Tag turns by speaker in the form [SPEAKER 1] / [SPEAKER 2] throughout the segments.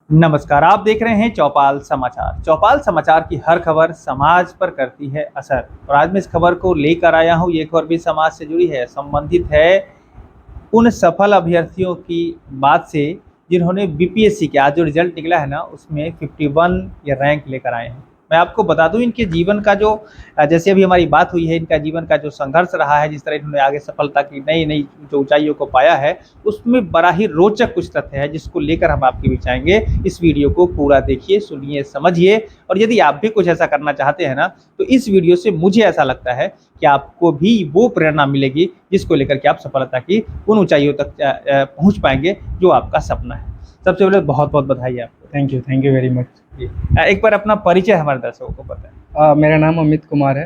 [SPEAKER 1] नमस्कार, आप देख रहे हैं चौपाल समाचार। चौपाल समाचार की हर खबर समाज पर करती है असर और आज मैं इस खबर को लेकर आया हूँ। ये खबर भी समाज से जुड़ी है, संबंधित है उन सफल अभ्यर्थियों की बात से जिन्होंने बीपीएससी के आज जो रिजल्ट निकला है ना उसमें 51 ये रैंक लेकर आए हैं। मैं आपको बता दूं इनके जीवन का जो जैसे अभी हमारी बात हुई है, इनका जीवन का जो संघर्ष रहा है, जिस तरह इन्होंने आगे सफलता की नई नई जो ऊंचाइयों को पाया है, उसमें बड़ा ही रोचक कुछ तथ्य है जिसको लेकर हम आपके बीच आएंगे। इस वीडियो को पूरा देखिए, सुनिए, समझिए और यदि आप भी कुछ ऐसा करना चाहते हैं ना तो इस वीडियो से मुझे ऐसा लगता है कि आपको भी वो प्रेरणा मिलेगी जिसको लेकर के आप सफलता की उन ऊंचाइयों तक पहुंच पाएंगे जो आपका सपना है। सबसे पहले बहुत बहुत बधाई आपको।
[SPEAKER 2] Thank you very much.
[SPEAKER 1] एक बार अपना परिचय हमारे दर्शकों को बताएं।
[SPEAKER 2] मेरा नाम अमित कुमार है।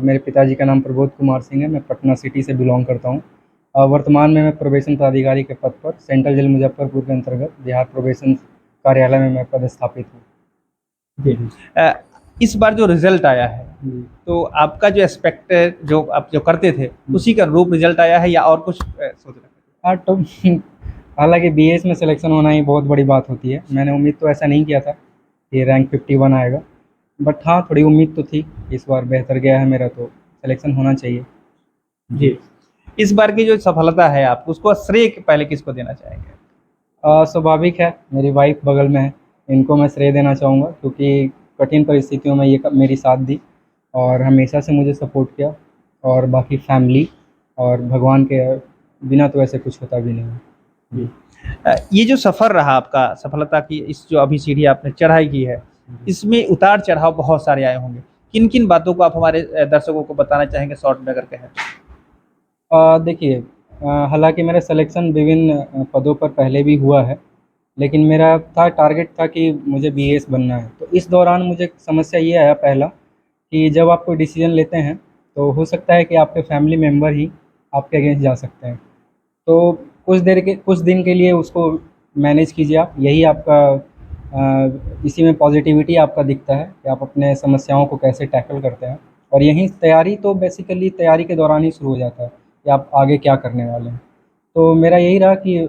[SPEAKER 2] मेरे पिताजी का नाम प्रबोध कुमार सिंह है। मैं पटना सिटी से बिलोंग करता हूँ। वर्तमान में मैं प्रोबेशन पदाधिकारी के पद पर सेंट्रल जेल मुजफ्फरपुर के अंतर्गत बिहार प्रोबेशन कार्यालय में मैं पदस्थापित हूँ।
[SPEAKER 1] जी। इस बार जो रिजल्ट आया है तो आपका जो एक्सपेक्टेड जो आप जो करते थे उसी का रूप रिजल्ट आया है या और कुछ सोच रहे थे?
[SPEAKER 2] हाँ तो हालांकि बीएस में सिलेक्शन होना ही बहुत बड़ी बात होती है। मैंने उम्मीद तो ऐसा नहीं किया था कि रैंक 51 आएगा, बट हाँ थोड़ी उम्मीद तो थी। इस बार बेहतर गया है मेरा, तो सिलेक्शन होना चाहिए।
[SPEAKER 1] जी। इस बार की जो सफलता है आप उसको श्रेय पहले किसको देना चाहेंगे?
[SPEAKER 2] स्वाभाविक है, मेरी वाइफ बगल में है, इनको मैं श्रेय देना चाहूँगा क्योंकि कठिन परिस्थितियों में ये मेरी साथ दी और हमेशा से मुझे सपोर्ट किया। और बाकी फैमिली और भगवान के बिना तो ऐसे कुछ होता भी नहीं है।
[SPEAKER 1] जी। ये जो सफ़र रहा आपका सफलता की, इस जो अभी सीढ़ी आपने चढ़ाई की है, इसमें उतार चढ़ाव बहुत सारे आए होंगे। किन किन बातों को आप हमारे दर्शकों को बताना चाहेंगे शॉर्ट में अगर कहें?
[SPEAKER 2] देखिए, हालांकि मेरा सिलेक्शन विभिन्न पदों पर पहले भी हुआ है, लेकिन मेरा टारगेट था कि मुझे बीएएस बनना है। तो इस दौरान मुझे समस्या ये आया पहला, कि जब आप कोई डिसीजन लेते हैं तो हो सकता है कि आपके फैमिली मेम्बर ही आपके अगेंस्ट जा सकते हैं। तो कुछ दिन के लिए उसको मैनेज कीजिए आप। यही आपका इसी में पॉजिटिविटी आपका दिखता है कि आप अपने समस्याओं को कैसे टैकल करते हैं। और यही तैयारी तो बेसिकली तैयारी के दौरान ही शुरू हो जाता है कि आप आगे क्या करने वाले हैं। तो मेरा यही रहा कि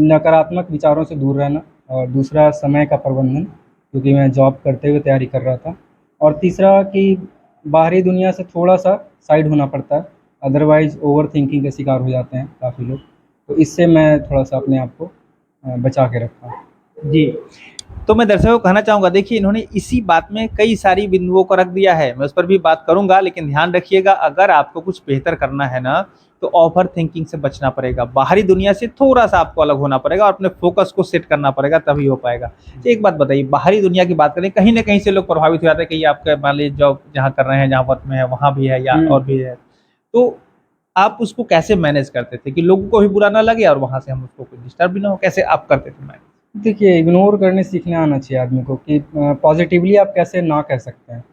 [SPEAKER 2] नकारात्मक विचारों से दूर रहना, और दूसरा समय का प्रबंधन, क्योंकि मैं जॉब करते हुए तैयारी कर रहा था। और तीसरा कि बाहरी दुनिया से थोड़ा-सा साइड होना पड़ता है, अदरवाइज़ ओवरथिंकिंग के शिकार हो जाते हैं काफ़ी लोग। तो इससे मैं थोड़ा-सा अपने आप को बचा के रखा।
[SPEAKER 1] जी। तो मैं दर्शकों को कहना चाहूँगा, देखिए इन्होंने इसी बात में कई सारी बिंदुओं को रख दिया है। मैं उस पर भी बात करूँगा, लेकिन ध्यान रखिएगा अगर आपको कुछ बेहतर करना है ना तो ओवर थिंकिंग से बचना पड़ेगा। बाहरी दुनिया से थोड़ा-सा आपको अलग होना पड़ेगा और अपने फ़ोकस को सेट करना पड़ेगा, तभी हो पाएगा। तो एक बात बताइए, बाहरी दुनिया की बात करें, कहीं न कहीं से लोग प्रभावित हो जाते हैं कि ये आपका मान लीजिए जॉब जहाँ कर रहे हैं, जहाँ वर्क में है, वहाँ भी है या और भी है। तो आप उसको कैसे मैनेज करते थे कि लोगों को भी बुरा ना लगे और वहाँ से हम उसको कोई डिस्टर्ब भी ना हो? कैसे आप करते थे मैनेज?
[SPEAKER 2] देखिए, इग्नोर करने सीखना आना चाहिए आदमी को कि पॉज़िटिवली आप कैसे ना कह सकते हैं।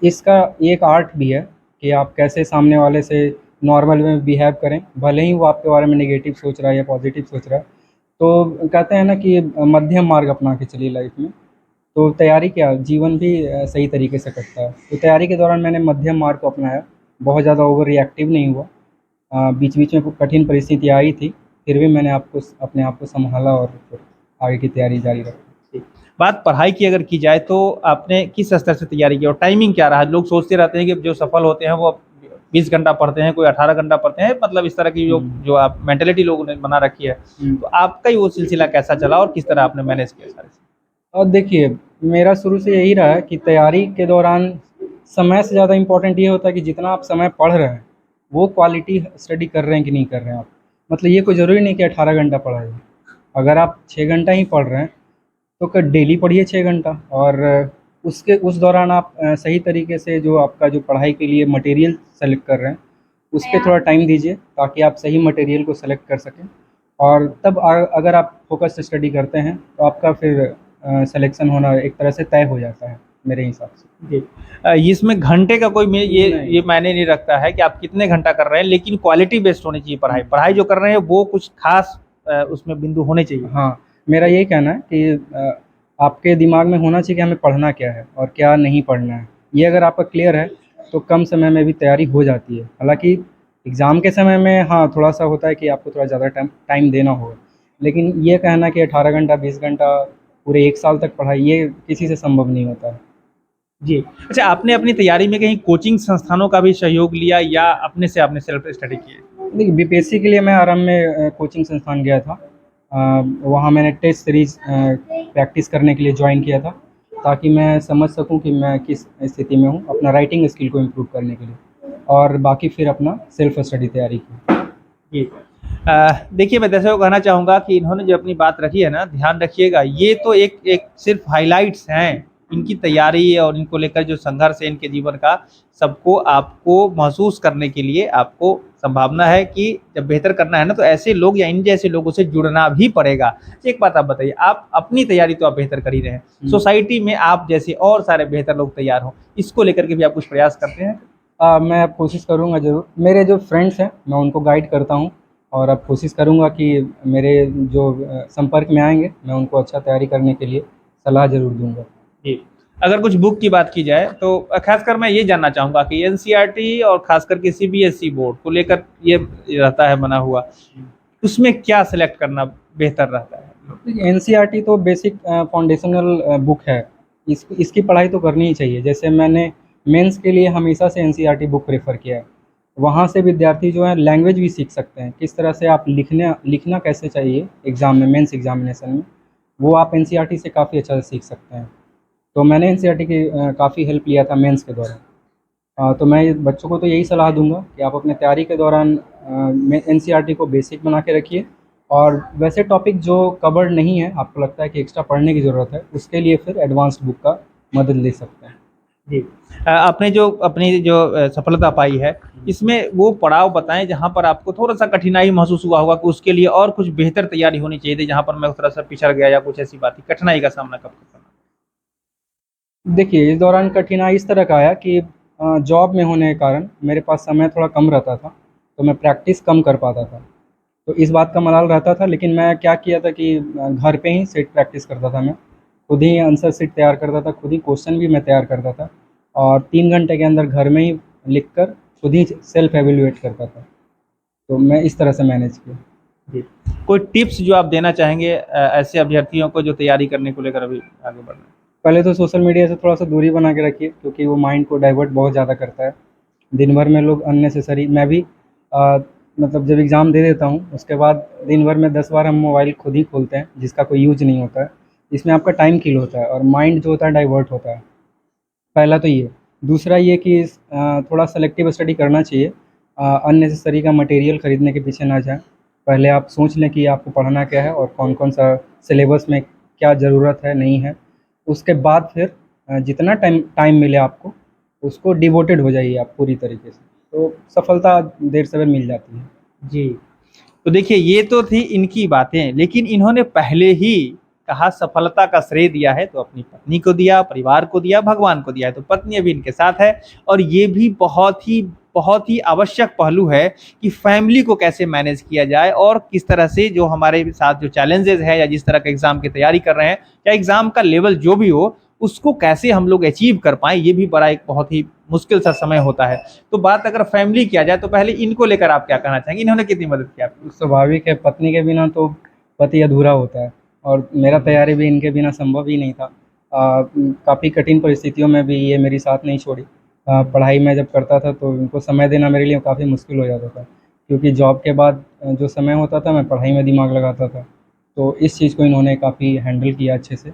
[SPEAKER 2] इसका एक आर्ट भी है कि आप कैसे सामने वाले से नॉर्मल में बिहेव करें, भले ही वो आपके बारे में नेगेटिव सोच रहा है या पॉज़िटिव सोच रहा है। तो कहते हैं ना कि मध्यम मार्ग अपना के चलिए लाइफ़ में। तो तैयारी क्या, जीवन भी सही तरीके से कटता है। तो तैयारी के दौरान मैंने मध्यम मार्ग को अपनाया, बहुत ज़्यादा ओवर रिएक्टिव नहीं हुआ। बीच-बीच में कुछ कठिन परिस्थितियाँ आई थी, फिर भी मैंने अपने आप को सँभाला और फिर आगे की तैयारी जारी रखी।
[SPEAKER 1] जी। बात पढ़ाई की अगर की जाए तो आपने किस स्तर से तैयारी की और टाइमिंग क्या रहा? लोग सोचते रहते हैं कि जो सफल होते हैं वो 20 घंटा पढ़ते हैं, कोई 18 घंटा पढ़ते हैं, मतलब इस तरह की जो
[SPEAKER 2] हुँ।
[SPEAKER 1] जो आप मेंटालिटी लोगों ने बना रखी है।
[SPEAKER 2] हुँ।
[SPEAKER 1] तो आपका ही वो सिलसिला कैसा चला और किस तरह आपने मैनेज किया सारी चीज़ें?
[SPEAKER 2] और देखिए, मेरा शुरू से यही रहा है कि तैयारी के दौरान समय से ज़्यादा इम्पोर्टेंट ये होता है कि जितना आप समय पढ़ रहे हैं, वो क्वालिटी स्टडी कर रहे हैं कि नहीं कर रहे हैं आप। मतलब ये कोई ज़रूरी नहीं कि 18 घंटा पढ़ाई है। अगर आप 6 घंटा ही पढ़ रहे हैं, तो डेली पढ़िए 6 घंटा। और उस दौरान आप सही तरीके से जो आपका जो पढ़ाई के लिए मटेरियल सेलेक्ट कर रहे हैं, उस पे थोड़ा टाइम दीजिए ताकि आप सही मटेरियल को सेलेक्ट कर सकें। और तब अगर आप फ़ोकस से स्टडी करते हैं, तो आपका फिर सिलेक्शन होना एक तरह से तय हो जाता है, मेरे हिसाब से।
[SPEAKER 1] जी। इसमें घंटे का कोई
[SPEAKER 2] नहीं।
[SPEAKER 1] ये मायने नहीं रखता है कि आप कितने घंटा कर रहे हैं, लेकिन क्वालिटी बेस्ड होनी चाहिए पढ़ाई। पढ़ाई जो कर रहे हैं वो कुछ खास उसमें बिंदु होने चाहिए।
[SPEAKER 2] हाँ, मेरा यही कहना है कि आपके दिमाग में होना चाहिए कि हमें पढ़ना क्या है और क्या नहीं पढ़ना है। ये अगर आपका क्लियर है, तो कम समय में भी तैयारी हो जाती है। हालाँकि एग्ज़ाम के समय में हाँ, थोड़ा-सा होता है कि आपको थोड़ा ज़्यादा टाइम टाइम देना होगा। लेकिन ये कहना कि 18 घंटा, 20 घंटा पूरे 1 साल तक पढ़ाई, ये किसी से संभव नहीं होता है।
[SPEAKER 1] जी। अच्छा, आपने अपनी तैयारी में कहीं कोचिंग संस्थानों का भी सहयोग लिया या अपने से आपने सेल्फ स्टडी की है?
[SPEAKER 2] देखिए, बीपीएससी के लिए मैं आराम में कोचिंग संस्थान गया था। वहाँ मैंने टेस्ट सीरीज़ प्रैक्टिस करने के लिए जॉइन किया था, ताकि मैं समझ सकूँ कि मैं किस स्थिति में हूँ, अपना राइटिंग स्किल को इम्प्रूव करने के लिए, और बाकी फिर अपना सेल्फ स्टडी तैयारी की।
[SPEAKER 1] जी। देखिए, मैं दर्शकों को कहना चाहूँगा कि इन्होंने जो अपनी बात रखी है ना, ध्यान रखिएगा, ये तो एक एक सिर्फ़ हाइलाइट्स हैं। इनकी तैयारी और इनको लेकर जो संघर्ष है इनके जीवन का, सबको आपको महसूस करने के लिए आपको संभावना है कि जब बेहतर करना है ना, तो ऐसे लोग या इन जैसे लोगों से जुड़ना भी पड़ेगा। एक बात आप बताइए, आप अपनी तैयारी तो आप बेहतर कर ही रहे हैं, सोसाइटी में आप जैसे और सारे बेहतर लोग तैयार हों, इसको लेकर के भी आप कुछ प्रयास करते हैं?
[SPEAKER 2] मैं अब कोशिश करूँगा ज़रूर। मेरे जो फ्रेंड्स हैं, मैं उनको गाइड करता हूँ, और अब कोशिश करूँगा कि मेरे जो संपर्क में आएँगे, मैं उनको अच्छा तैयारी करने के लिए सलाह ज़रूर दूँगा।
[SPEAKER 1] जी। अगर कुछ बुक की बात की जाए तो ख़ासकर मैं ये जानना चाहूँगा कि एनसीईआरटी और ख़ास करके सीबीएसई बोर्ड को लेकर ये रहता है बना हुआ, उसमें क्या सेलेक्ट करना बेहतर रहता है?
[SPEAKER 2] देखिए, एनसीईआरटी तो बेसिक फाउंडेशनल बुक है। इसकी पढ़ाई तो करनी ही चाहिए। जैसे मैंने मेंस के लिए हमेशा से एनसीईआरटी बुक प्रेफ़र किया है। वहाँ से विद्यार्थी जो है लैंग्वेज भी सीख सकते हैं। किस तरह से आप लिखना कैसे चाहिए एग्ज़ाम में, मेंस एग्ज़ामिनेशन में, वो आप एनसीईआरटी से काफ़ी अच्छा से सीख सकते हैं। तो मैंने एनसीईआरटी की काफ़ी हेल्प लिया था मेंस के दौरान। तो मैं बच्चों को तो यही सलाह दूँगा कि आप अपने तैयारी के दौरान एनसीईआरटी को बेसिक बना के रखिए, और वैसे टॉपिक जो कवर्ड नहीं है, आपको लगता है कि एक्स्ट्रा पढ़ने की ज़रूरत है, उसके लिए फिर एडवांस्ड बुक का मदद ले सकते हैं।
[SPEAKER 1] जी। आपने जो अपनी जो सफलता पाई है, इसमें वो पड़ाव बताएँ जहाँ पर आपको थोड़ा-सा कठिनाई महसूस हुआ होगा कि उसके लिए और कुछ बेहतर तैयारी होनी चाहिए थी, जहाँ पर मैं थोड़ा-सा पिछड़ गया या कुछ ऐसी बात थी, कठिनाई का सामना कब करना?
[SPEAKER 2] देखिए, इस दौरान कठिनाई इस तरह का आया कि जॉब में होने के कारण मेरे पास समय थोड़ा कम रहता था, तो मैं प्रैक्टिस कम कर पाता था। तो इस बात का मलाल रहता था, लेकिन मैं क्या किया था कि घर पे ही सेट प्रैक्टिस करता था मैं। खुद ही आंसर शीट तैयार करता था, खुद ही क्वेश्चन भी मैं तैयार करता था, और 3 घंटे के अंदर घर में ही लिख कर खुद ही सेल्फ एवेल्युएट करता था। तो मैं इस तरह से मैनेज किया।
[SPEAKER 1] जी। कोई टिप्स जो आप देना चाहेंगे ऐसे अभ्यर्थियों को जो तैयारी करने को लेकर अभी आगे बढ़ रहे हैं?
[SPEAKER 2] पहले तो सोशल मीडिया से थोड़ा-सा दूरी बना के रखिए, क्योंकि वो माइंड को डाइवर्ट बहुत ज़्यादा करता है। दिन भर में लोग अननेसेसरी, मैं भी मतलब जब एग्ज़ाम दे देता हूँ, उसके बाद दिन भर में 10 बार हम मोबाइल खुद ही खोलते हैं, जिसका कोई यूज़ नहीं होता है। इसमें आपका टाइम किल होता है और माइंड जो होता है डाइवर्ट होता है। पहला तो ये। दूसरा ये कि थोड़ा सेलेक्टिव स्टडी करना चाहिए। अननेसेसरी का मटेरियल खरीदने के पीछे ना जाएँ। पहले आप सोच लें कि आपको पढ़ना क्या है और कौन-कौन सा सिलेबस में क्या ज़रूरत है, नहीं है। उसके बाद फिर जितना टाइम टाइम मिले आपको, उसको डिवोटेड हो जाइए आप पूरी तरीके से। तो सफलता देर सवेर मिल जाती है।
[SPEAKER 1] जी। तो देखिए, ये तो थी इनकी बातें, लेकिन इन्होंने पहले ही कहा सफलता का श्रेय दिया है तो अपनी पत्नी को दिया, परिवार को दिया, भगवान को दिया है। तो पत्नी अभी इनके साथ है और ये भी बहुत ही आवश्यक पहलू है कि फैमिली को कैसे मैनेज किया जाए और किस तरह से जो हमारे साथ जो चैलेंजेज़ हैं या जिस तरह का एग्ज़ाम की तैयारी कर रहे हैं या एग्ज़ाम का लेवल जो भी हो, उसको कैसे हम लोग अचीव कर पाएँ, ये भी बड़ा एक बहुत ही मुश्किल सा समय होता है। तो बात अगर फैमिली किया जाए तो पहले इनको लेकर आप क्या कहना चाहेंगे? इन्होंने कितनी मदद की आपकी?
[SPEAKER 2] स्वाभाविक है, पत्नी के बिना तो पति अधूरा होता है, और मेरा तैयारी भी इनके बिना संभव ही नहीं था। काफ़ी कठिन परिस्थितियों में भी ये मेरी साथ नहीं छोड़ी। पढ़ाई मैं जब करता था तो इनको समय देना मेरे लिए काफ़ी मुश्किल हो जाता था, क्योंकि जॉब के बाद जो समय होता था मैं पढ़ाई में दिमाग लगाता था। तो इस चीज़ को इन्होंने काफ़ी हैंडल किया अच्छे से,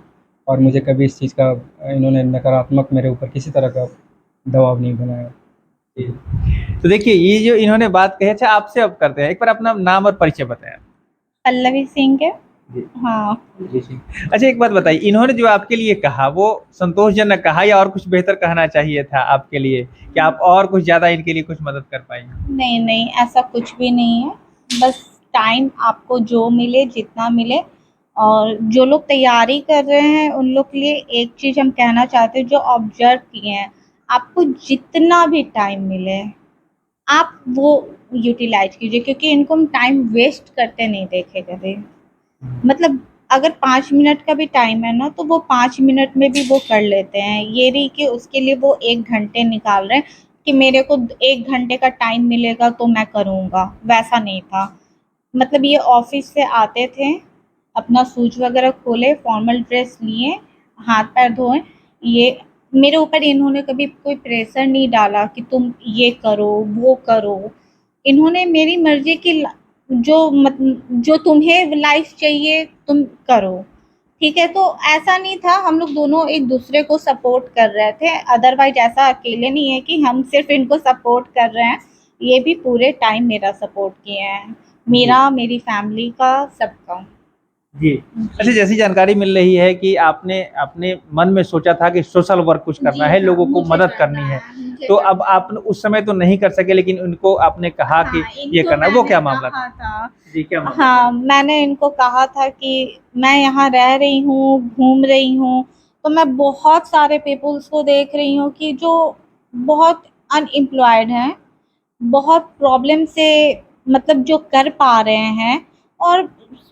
[SPEAKER 2] और मुझे कभी इस चीज़ का इन्होंने नकारात्मक मेरे ऊपर किसी तरह का दबाव नहीं बनाया।
[SPEAKER 1] जी। तो देखिए, ये जो इन्होंने बात कही, अच्छा आपसे अब करते हैं। एक बार अपना नाम और परिचय बताएँ?
[SPEAKER 3] पल्लवी सिंह है।
[SPEAKER 1] जी।
[SPEAKER 3] हाँ।
[SPEAKER 1] जी, जी। अच्छा, एक बात बताइए, इन्होंने जो आपके लिए कहा वो संतोषजनक कहा या और कुछ बेहतर कहना चाहिए था आपके लिए? कि आप और कुछ ज़्यादा इनके लिए कुछ मदद कर पाएँगी?
[SPEAKER 3] नहीं, नहीं, ऐसा कुछ भी नहीं है। बस टाइम आपको जो मिले, जितना मिले, और जो लोग तैयारी कर रहे हैं, उन लोग के लिए एक चीज़ हम कहना चाहते हैं, जो ऑब्ज़र्व किए हैं, आपको जितना भी टाइम मिले, आप वो यूटिलाइज़ कीजिए, क्योंकि इनको हम टाइम वेस्ट करते नहीं देखे कभी। मतलब अगर 5 मिनट का भी टाइम है ना, तो वो 5 मिनट में भी वो कर लेते हैं। ये नहीं कि उसके लिए वो 1 घंटे निकाल रहे हैं कि मेरे को 1 घंटे का टाइम मिलेगा तो मैं करूँगा, वैसा नहीं था। मतलब ये ऑफ़िस से आते थे, अपना शूज वगैरह खोले, फॉर्मल ड्रेस लिए, हाथ पैर धोए। ये मेरे ऊपर इन्होंने कभी कोई प्रेशर नहीं डाला कि तुम ये करो वो करो। इन्होंने मेरी मर्जी की जो तुम्हें लाइफ चाहिए तुम करो, ठीक है। तो ऐसा नहीं था, हम लोग दोनों एक दूसरे को सपोर्ट कर रहे थे। अदरवाइज ऐसा अकेले नहीं है कि हम सिर्फ इनको सपोर्ट कर रहे हैं, ये भी पूरे टाइम मेरा सपोर्ट किए हैं, मेरा, मेरी फैमिली का, सबका।
[SPEAKER 1] जी। अच्छा, जैसी जानकारी मिल रही है कि आपने अपने मन में सोचा था कि सोशल वर्क कुछ करना है, लोगों को मदद करनी है, तो अब आप उस समय तो नहीं कर सके, लेकिन उनको आपने कहा कि ये करना है, वो क्या मामला था? जी, क्या मामला?
[SPEAKER 3] हाँ, मैंने इनको कहा था कि मैं यहाँ रह रही हूँ, घूम रही हूँ, तो मैं बहुत सारे पीपल्स को देख रही हूँ कि जो बहुत अनएम्प्लॉयड हैं, बहुत प्रॉब्लम से, मतलब जो कर पा रहे हैं। और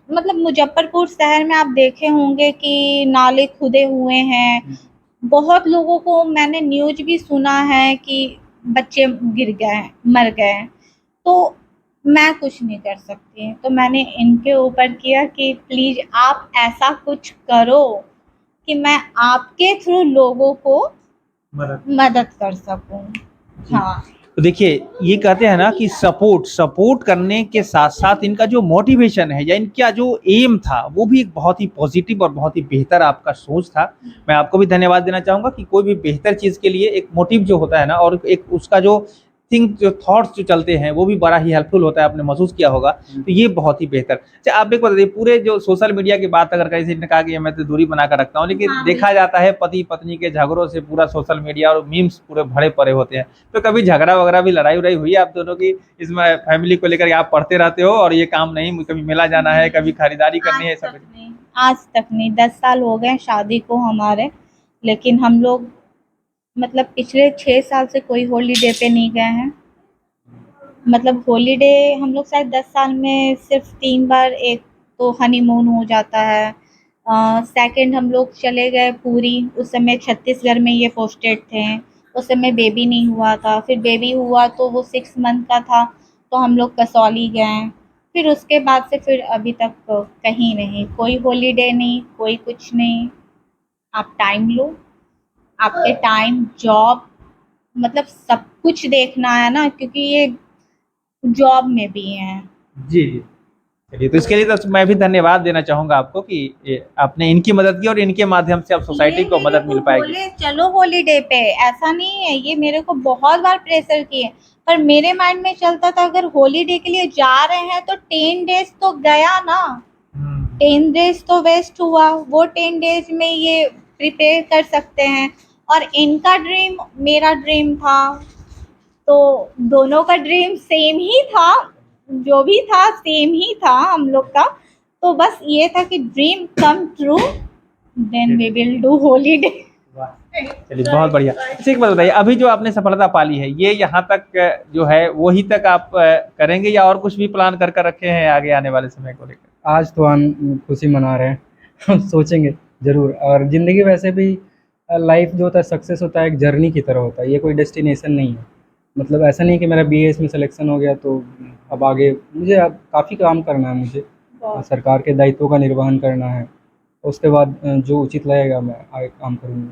[SPEAKER 3] मतलब मुजफ्फरपुर शहर में आप देखे होंगे कि नाले खुदे हुए हैं, बहुत लोगों को मैंने न्यूज़ भी सुना है कि बच्चे गिर गए हैं, मर गए हैं। तो मैं कुछ नहीं कर सकती, तो मैंने इनके ऊपर किया कि प्लीज़ आप ऐसा कुछ करो कि मैं आपके थ्रू लोगों को मदद कर सकूँ। हाँ।
[SPEAKER 1] तो देखिए, ये कहते हैं ना कि सपोर्ट करने के साथ-साथ इनका जो मोटिवेशन है या इनका जो एम था, वो भी एक बहुत ही पॉजिटिव और बहुत ही बेहतर आपका सोच था। मैं आपको भी धन्यवाद देना चाहूँगा कि कोई भी बेहतर चीज़ के लिए एक मोटिव जो होता है ना, और एक उसका जो जो थॉट्स जो चलते हैं, वो भी बड़ा ही हेल्पफुल होता है, आपने महसूस किया होगा। तो ये बहुत ही बेहतर। अच्छा, आप एक बात बताइए, पूरे जो सोशल मीडिया की बात अगर किसी ने कहा कि मैं तो दूरी बना कर रखता हूँ, लेकिन
[SPEAKER 3] हाँ,
[SPEAKER 1] देखा जाता है पति-पत्नी के झगड़ों से पूरा सोशल मीडिया और मीम्स पूरे भरे पड़े होते हैं। तो कभी झगड़ा वगैरह भी, लड़ाई-वड़ाई हुई है आप दोनों की इसमें, फैमिली को लेकर? आप पढ़ते रहते हो और ये काम नहीं, कभी मेला जाना है, कभी खरीदारी करनी है, ऐसा कुछ?
[SPEAKER 3] आज तक नहीं, 10 साल हो गए शादी को हमारे, लेकिन हम लोग मतलब पिछले 6 साल से कोई हॉलीडे पे नहीं गए हैं। मतलब हॉलीडे हम लोग शायद 10 साल में सिर्फ 3 बार, एक तो हनीमून हो जाता है, सेकंड हम लोग चले गए पुरी, उस समय छत्तीसगढ़ में ये पोस्टेड थे, उस समय बेबी नहीं हुआ था। फिर बेबी हुआ तो वो 6 मंथ का था, तो हम लोग कसौली गए। फिर उसके बाद से फिर अभी तक कहीं नहीं, कोई हॉलीडे नहीं, कोई कुछ नहीं। आप टाइम लो, आपके टाइम, जॉब, मतलब सब कुछ देखना है ना, क्योंकि ये जॉब में भी हैं।
[SPEAKER 1] जी, जी। चलिए, तो इसके लिए तो मैं भी धन्यवाद देना चाहूँगा आपको कि आपने इनकी मदद की और इनके माध्यम से अब सोसाइटी को मदद मिल पाएगी।
[SPEAKER 3] बोले चलो हॉलीडे पे, ऐसा नहीं है, ये मेरे को बहुत बार प्रेशर किए, पर मेरे माइंड में चलता था अगर हॉलीडे के लिए जा रहे हैं तो 10 डेज तो गया ना, 10 डेज तो वेस्ट हुआ, वो 10 डेज में ये प्रिपेयर कर सकते हैं। और इनका ड्रीम मेरा ड्रीम था, तो दोनों का ड्रीम सेम ही था, जो भी था सेम ही था हम लोग का। तो बस ये था कि dream come true, then we will do holiday.
[SPEAKER 1] चलिए, बहुत बढ़िया। अच्छा, एक बात बताइए, अभी जो आपने सफलता पाली है, ये यहाँ तक जो है वही तक आप करेंगे, या और कुछ भी प्लान कर रखे हैं आगे आने वाले समय को लेकर?
[SPEAKER 2] आज तो खुशी मना रहे हैं सोचेंगे ज़रूर। और ज़िंदगी वैसे भी, लाइफ जो होता है, सक्सेस होता है एक जर्नी की तरह होता है, ये कोई डेस्टिनेशन नहीं है। मतलब ऐसा नहीं कि मेरा बीएएस में सिलेक्शन हो गया तो अब आगे मुझे अब काफ़ी काम करना है, मुझे सरकार के दायित्वों का निर्वहन करना है। उसके बाद जो उचित लगेगा मैं आगे काम करूँगा।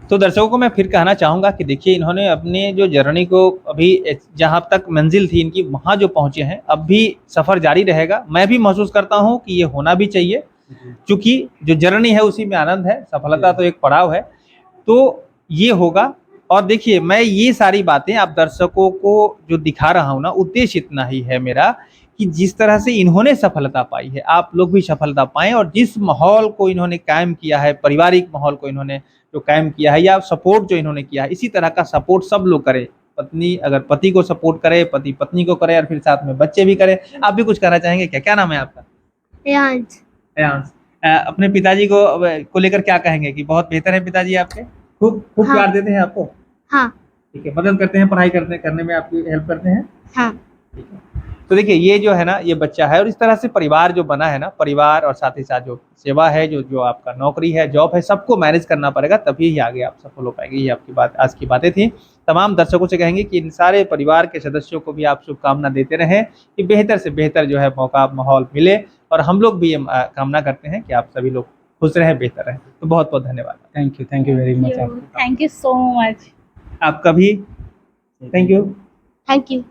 [SPEAKER 1] तो दर्शकों को मैं फिर कहना चाहूँगा कि देखिए, इन्होंने अपने जो जर्नी को अभी जहाँ तक मंजिल थी इनकी, वहाँ जो पहुँचे हैं, अब भी सफ़र जारी रहेगा। मैं भी महसूस करता हूँ कि ये होना भी चाहिए, क्योंकि जो जर्नी है उसी में आनंद है, सफलता तो एक पड़ाव है। तो ये होगा। और देखिए, मैं ये सारी बातें आप दर्शकों को जो दिखा रहा हूँ ना, उद्देश्य इतना ही है मेरा कि जिस तरह से इन्होंने सफलता पाई है, आप लोग भी सफलता पाएँ। और जिस माहौल को इन्होंने कायम किया है, पारिवारिक माहौल को इन्होंने जो कायम किया है, या सपोर्ट जो इन्होंने किया है, इसी तरह का सपोर्ट सब लोग करें। पत्नी अगर पति को सपोर्ट करे, पति पत्नी को करे, और फिर साथ में बच्चे भी करें। आप भी कुछ कहना चाहेंगे क्या? क्या नाम है आपका?
[SPEAKER 4] रेयांश।
[SPEAKER 1] रेयांश। अपने पिताजी को लेकर क्या कहेंगे कि बहुत बेहतर है पिताजी आपके? खूब खूब
[SPEAKER 4] हाँ।
[SPEAKER 1] प्यार देते हैं आपको?
[SPEAKER 4] हाँ।
[SPEAKER 1] ठीक है, मदद करते हैं, पढ़ाई करने में आपकी हेल्प करते हैं?
[SPEAKER 4] हाँ।
[SPEAKER 1] ठीक है। तो देखिए, ये जो है ना, ये बच्चा है, और इस तरह से परिवार जो बना है ना, परिवार और साथ ही साथ जो सेवा है, जो आपका नौकरी है, जॉब है, सबको मैनेज करना पड़ेगा, तभी ही आगे आप सफल हो पाएंगे। ये आपकी बात, आज की बातें थी। तमाम दर्शकों से कहेंगे कि इन सारे परिवार के सदस्यों को भी आप शुभकामना देते रहें कि बेहतर से बेहतर जो है मौका, माहौल मिले, और हम लोग भी ये कामना करते हैं कि आप सभी लोग खुश रहें, बेहतर रहें। तो बहुत बहुत धन्यवाद
[SPEAKER 2] थैंक यू वेरी मच आपको।
[SPEAKER 3] Thank you so much.
[SPEAKER 1] आपका भी थैंक यू।
[SPEAKER 3] Thank you.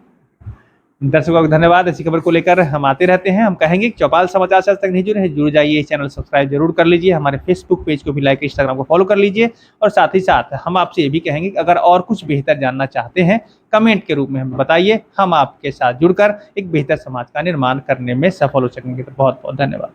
[SPEAKER 1] दर्शकों को धन्यवाद। ऐसी खबर को लेकर हम आते रहते हैं। हम कहेंगे कि चौपाल समाचार से आज तक नहीं जुड़े हैं, जुड़ जाइए, चैनल सब्सक्राइब जरूर कर लीजिए, हमारे फेसबुक पेज को भी लाइक, इंस्टाग्राम को फॉलो कर लीजिए। और साथ ही साथ हम आपसे ये भी कहेंगे कि अगर और कुछ बेहतर जानना चाहते हैं, कमेंट के रूप में हमें बताइए, हम आपके साथ जुड़कर एक बेहतर समाज का निर्माण करने में सफल हो सकेंगे। तो बहुत बहुत धन्यवाद।